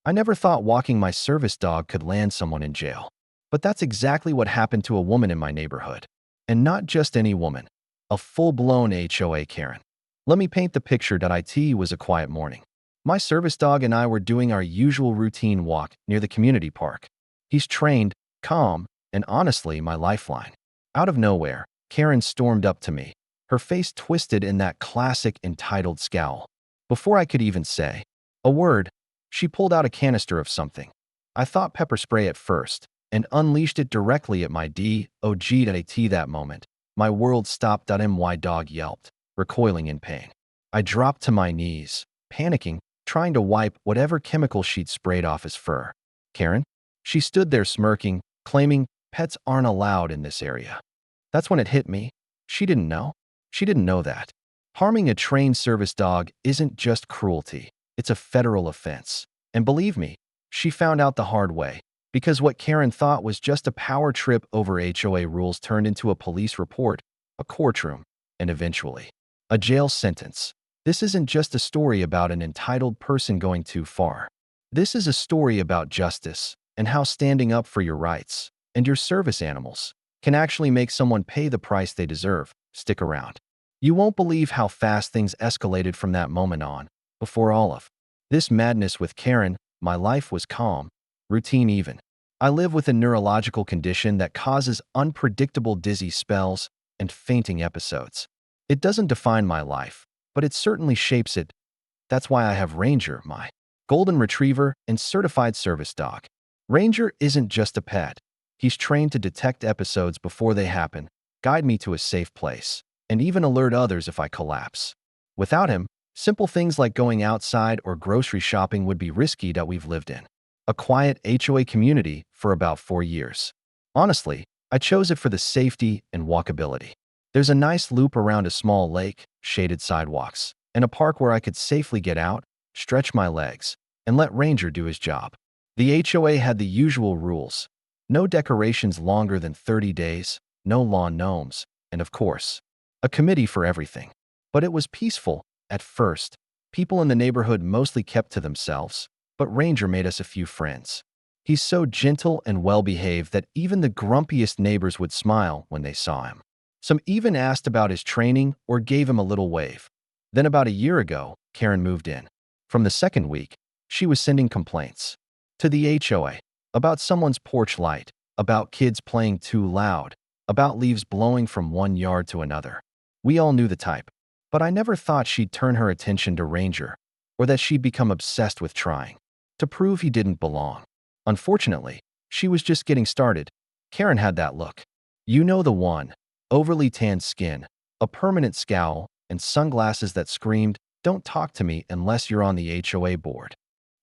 I never thought walking my service dog could land someone in jail. But that's exactly what happened to a woman in my neighborhood. And not just any woman, a full-blown HOA Karen. Let me paint the picture. It was a quiet morning. My service dog and I were doing our usual routine walk near the community park. He's trained, calm, and honestly my lifeline. Out of nowhere, Karen stormed up to me, her face twisted in that classic entitled scowl. Before I could even say a word, she pulled out a canister of something. I thought pepper spray at first, and unleashed it directly at my dog. That moment, my world stopped. My dog yelped, recoiling in pain. I dropped to my knees, panicking, trying to wipe whatever chemical she'd sprayed off his fur. Karen? She stood there smirking, claiming pets aren't allowed in this area. That's when it hit me. She didn't know. She didn't know that. Harming a trained service dog isn't just cruelty. It's a federal offense. And believe me, she found out the hard way. Because what Karen thought was just a power trip over HOA rules turned into a police report, a courtroom, and eventually, a jail sentence. This isn't just a story about an entitled person going too far. This is a story about justice and how standing up for your rights and your service animals can actually make someone pay the price they deserve. Stick around. You won't believe how fast things escalated from that moment on. Before all of this madness with Karen, my life was calm, routine even. I live with a neurological condition that causes unpredictable dizzy spells and fainting episodes. It doesn't define my life, but it certainly shapes it. That's why I have Ranger, my golden retriever and certified service dog. Ranger isn't just a pet. He's trained to detect episodes before they happen, guide me to a safe place, and even alert others if I collapse. Without him, simple things like going outside or grocery shopping would be risky. We've lived in a quiet HOA community for about 4 years. Honestly, I chose it for the safety and walkability. There's a nice loop around a small lake, shaded sidewalks, and a park where I could safely get out, stretch my legs, and let Ranger do his job. The HOA had the usual rules. No decorations longer than 30 days, no lawn gnomes, and of course, a committee for everything. But it was peaceful. At first, people in the neighborhood mostly kept to themselves, but Ranger made us a few friends. He's so gentle and well-behaved that even the grumpiest neighbors would smile when they saw him. Some even asked about his training or gave him a little wave. Then about a year ago, Karen moved in. From the second week, she was sending complaints to the HOA about someone's porch light, about kids playing too loud, about leaves blowing from one yard to another. We all knew the type, but I never thought she'd turn her attention to Ranger, or that she'd become obsessed with trying to prove he didn't belong. Unfortunately, she was just getting started. Karen had that look. You know the one. Overly tanned skin, a permanent scowl, and sunglasses that screamed, "Don't talk to me unless you're on the HOA board."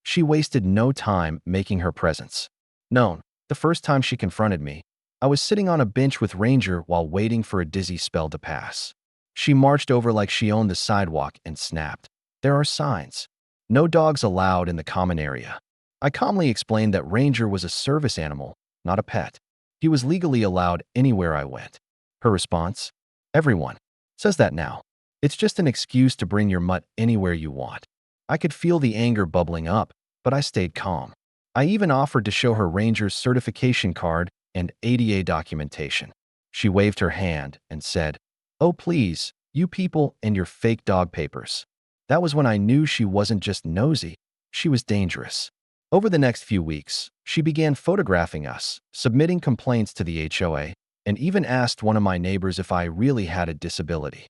She wasted no time making her presence known. The first time she confronted me, I was sitting on a bench with Ranger while waiting for a dizzy spell to pass. She marched over like she owned the sidewalk and snapped, "There are signs. No dogs allowed in the common area." I calmly explained that Ranger was a service animal, not a pet. He was legally allowed anywhere I went. Her response? "Everyone says that now. It's just an excuse to bring your mutt anywhere you want." I could feel the anger bubbling up, but I stayed calm. I even offered to show her Ranger's certification card and ADA documentation. She waved her hand and said, "Oh please, you people and your fake dog papers." That was when I knew she wasn't just nosy, she was dangerous. Over the next few weeks, she began photographing us, submitting complaints to the HOA, and even asked one of my neighbors if I really had a disability.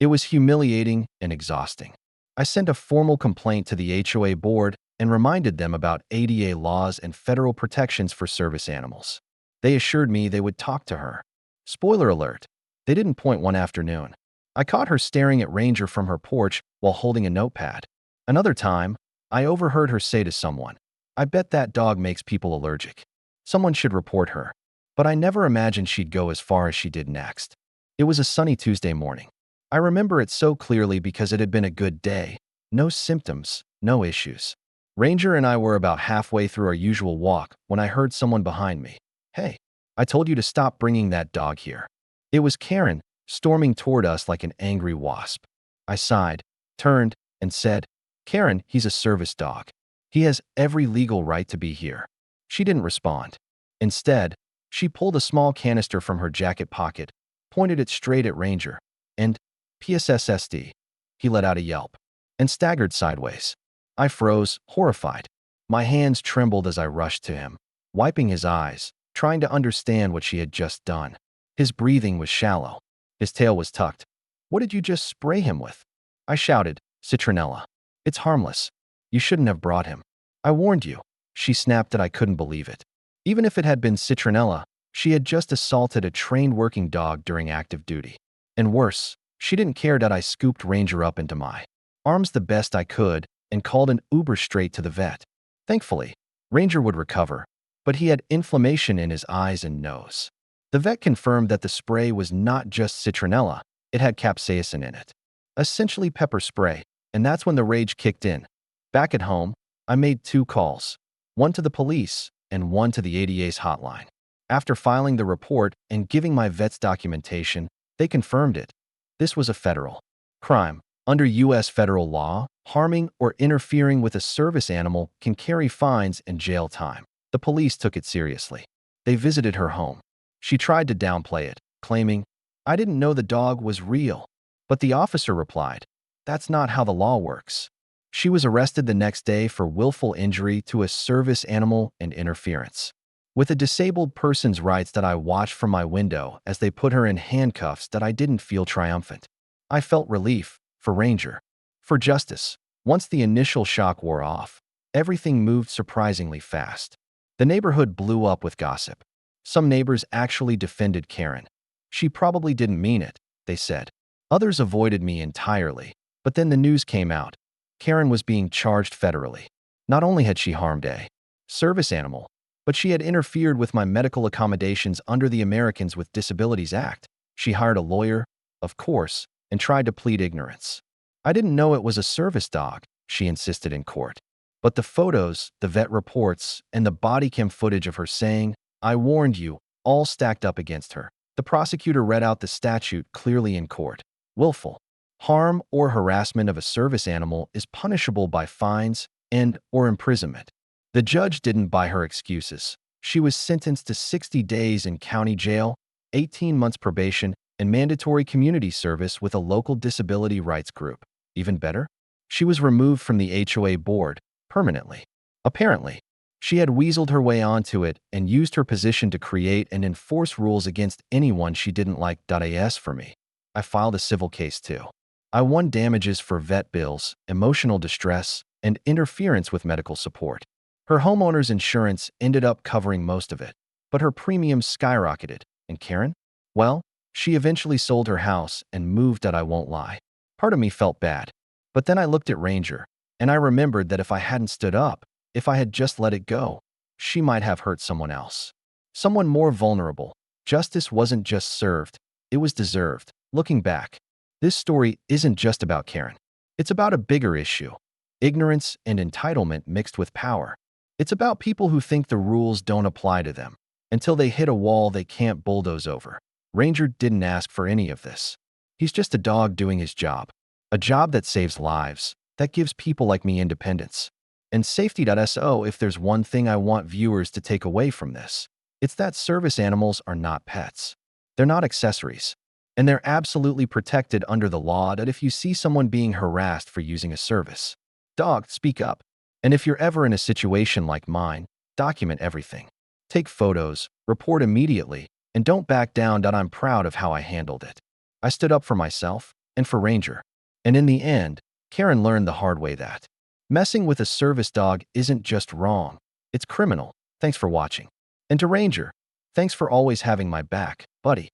It was humiliating and exhausting. I sent a formal complaint to the HOA board and reminded them about ADA laws and federal protections for service animals. They assured me they would talk to her. Spoiler alert, they didn't point one afternoon. I caught her staring at Ranger from her porch while holding a notepad. Another time, I overheard her say to someone, "I bet that dog makes people allergic. Someone should report her." But I never imagined she'd go as far as she did next. It was a sunny Tuesday morning. I remember it so clearly because it had been a good day. No symptoms, no issues. Ranger and I were about halfway through our usual walk when I heard someone behind me. "Hey, I told you to stop bringing that dog here." It was Karen, storming toward us like an angry wasp. I sighed, turned, and said, "Karen, he's a service dog. He has every legal right to be here." She didn't respond. Instead, she pulled a small canister from her jacket pocket, pointed it straight at Ranger, and PSSSD. He let out a yelp and staggered sideways. I froze, horrified. My hands trembled as I rushed to him, wiping his eyes, trying to understand what she had just done. His breathing was shallow. His tail was tucked. "What did you just spray him with?" I shouted, "Citronella. It's harmless. You shouldn't have brought him. I warned you." She snapped that I couldn't believe it. Even if it had been citronella, she had just assaulted a trained working dog during active duty. And worse, she didn't care that I scooped Ranger up into my arms the best I could and called an Uber straight to the vet. Thankfully, Ranger would recover, but he had inflammation in his eyes and nose. The vet confirmed that the spray was not just citronella, it had capsaicin in it. Essentially pepper spray, and that's when the rage kicked in. Back at home, I made 2 calls, one to the police and one to the ADA's hotline. After filing the report and giving my vet's documentation, they confirmed it. This was a federal crime. Under U.S. federal law, harming or interfering with a service animal can carry fines and jail time. The police took it seriously. They visited her home. She tried to downplay it, claiming, "I didn't know the dog was real." But the officer replied, "That's not how the law works." She was arrested the next day for willful injury to a service animal and interference. With a disabled person's rights that I watched from my window as they put her in handcuffs, that I didn't feel triumphant. I felt relief, for Ranger, for justice. Once the initial shock wore off, everything moved surprisingly fast. The neighborhood blew up with gossip. Some neighbors actually defended Karen. "She probably didn't mean it," they said. Others avoided me entirely, but then the news came out. Karen was being charged federally. Not only had she harmed a service animal, but she had interfered with my medical accommodations under the Americans with Disabilities Act. She hired a lawyer, of course, and tried to plead ignorance. "I didn't know it was a service dog," she insisted in court. But the photos, the vet reports, and the body cam footage of her saying, "I warned you," all stacked up against her. The prosecutor read out the statute clearly in court. Willful harm or harassment of a service animal is punishable by fines and/or imprisonment. The judge didn't buy her excuses. She was sentenced to 60 days in county jail, 18 months probation, and mandatory community service with a local disability rights group. Even better, she was removed from the HOA board permanently. Apparently, she had weaseled her way onto it and used her position to create and enforce rules against anyone she didn't like. As for me, I filed a civil case too. I won damages for vet bills, emotional distress, and interference with medical support. Her homeowner's insurance ended up covering most of it, but her premiums skyrocketed. And Karen? Well, she eventually sold her house and moved. I won't lie. Part of me felt bad. But then I looked at Ranger, and I remembered that if I hadn't stood up, if I had just let it go, she might have hurt someone else. Someone more vulnerable. Justice wasn't just served, it was deserved. Looking back, this story isn't just about Karen. It's about a bigger issue. Ignorance and entitlement mixed with power. It's about people who think the rules don't apply to them until they hit a wall they can't bulldoze over. Ranger didn't ask for any of this. He's just a dog doing his job. A job that saves lives, that gives people like me independence. And safety. So if there's one thing I want viewers to take away from this, it's that service animals are not pets. They're not accessories. And they're absolutely protected under the law. That if you see someone being harassed for using a service dog, speak up. And if you're ever in a situation like mine, document everything. Take photos, report immediately, and don't back down. I'm proud of how I handled it. I stood up for myself and for Ranger. And in the end, Karen learned the hard way that messing with a service dog isn't just wrong, it's criminal. Thanks for watching. And to Ranger, thanks for always having my back, buddy.